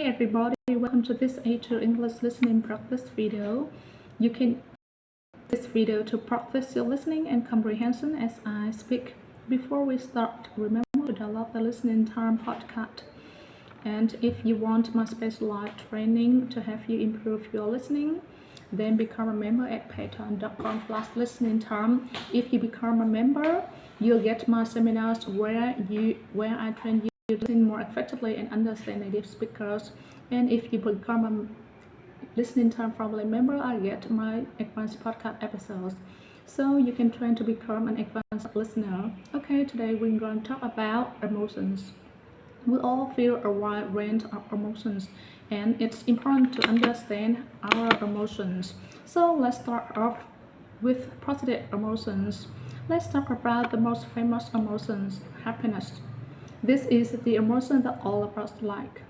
everybody, welcome to this A2 English listening practice video. You can this video to practice your listening and comprehension as I speak. Before we start, remember to download the Listening Time podcast. And if you want my specialized training to help you improve your listening, then become a member at patreon.com/listening time. If you become a member, you'll get my seminars where I train you to listen more effectively and understand native speakers. And if you become a Listening Time family member, I get my advanced podcast episodes. So you can train to become an advanced listener. Okay, today we're going to talk about emotions. We all feel a wide range of emotions, and it's important to understand our emotions. So let's start off with positive emotions. Let's talk about the most famous emotions, happiness. This is the emotion that all of us like.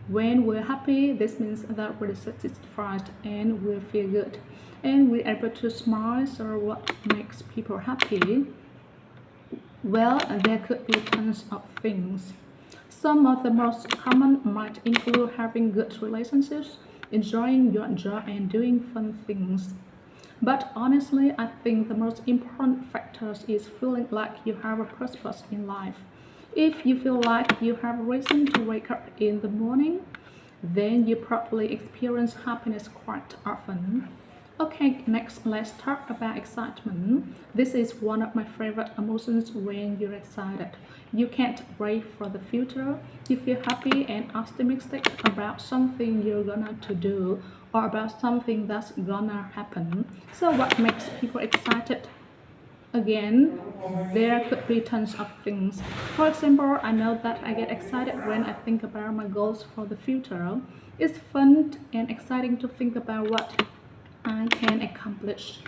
When we're happy, this means that we're satisfied and we feel good. And we're able to smile. So what makes people happy? Well, there could be tons of things. Some of the most common might include having good relationships, enjoying your job, and doing fun things. But honestly, I think the most important factor is feeling like you have a purpose in life. If you feel like you have a reason to wake up in the morning, then you probably experience happiness quite often. Okay, next let's talk about excitement. This is one of my favorite emotions when you're excited. You can't wait for the future. You feel happy and optimistic about something you're gonna to do or about something that's gonna happen. So what makes people excited? Again, there could be tons of things. For example, I know that I get excited when I think about my goals for the future. It's fun and exciting to think about what I can accomplish.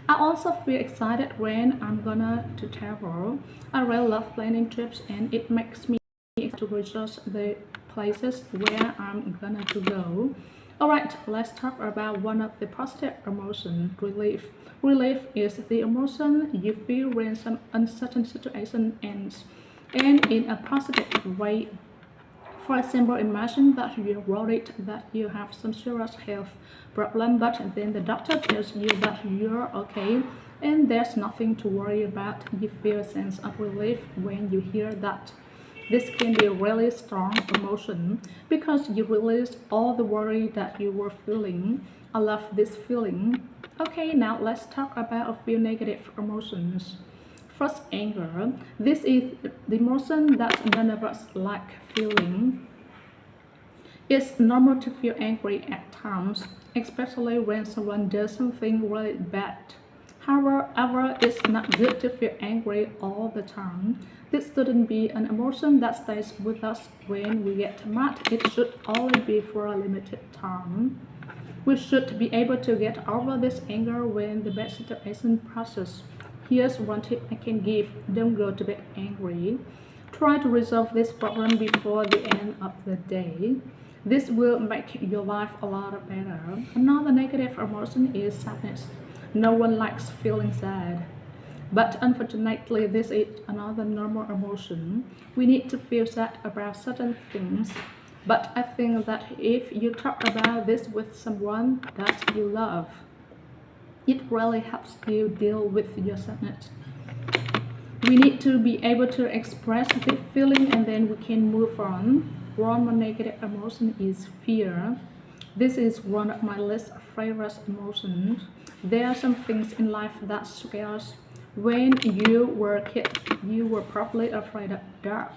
I also feel excited when I'm gonna to travel. I really love planning trips and it makes me excited to research the places where I'm gonna to go. Alright, let's talk about one of the positive emotions, relief. Relief is the emotion you feel when some uncertain situation ends, and in a positive way. For example, imagine that you're worried that you have some serious health problem, but then the doctor tells you that you're okay and there's nothing to worry about. You feel a sense of relief when you hear that. This can be a really strong emotion because you release all the worry that you were feeling. I love this feeling. Okay, now let's talk about a few negative emotions. First, anger. This is the emotion that none of us like feeling. It's normal to feel angry at times, especially when someone does something really bad. However, it's not good to feel angry all the time. This shouldn't be an emotion that stays with us when we get mad. It should only be for a limited time. We should be able to get over this anger when the bad situation passes. Here's one tip I can give: don't go to bed angry. Try to resolve this problem before the end of the day. This will make your life a lot better. Another negative emotion is sadness. No one likes feeling sad. But unfortunately, this is another normal emotion. We need to feel sad about certain things. But I think that if you talk about this with someone that you love, it really helps you deal with your sadness. We need to be able to express the feeling and then we can move on. One more negative emotion is fear. This is one of my least favorite emotions. There are some things in life that scare us. When you were a kid, you were probably afraid of dark,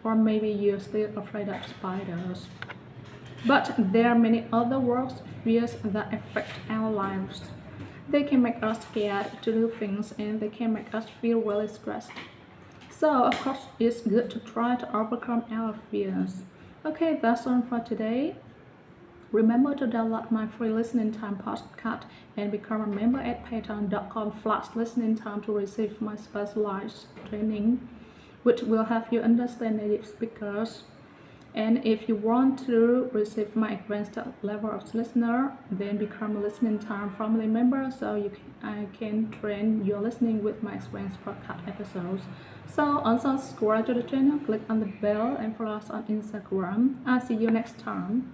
or maybe you're still afraid of spiders. But there are many other worst fears that affect our lives. They can make us scared to do things and they can make us feel really stressed. So, of course, it's good to try to overcome our fears. Okay, that's all for today. Remember to download my free listening time podcast and become a member at patreon.com/listening time to receive my specialized training, which will help you understand native speakers. And if you want to receive my advanced level of listener, then become a listening time family member so I can train your listening with my advanced podcast episodes. So also subscribe to the channel, click on the bell and follow us on Instagram. I'll see you next time.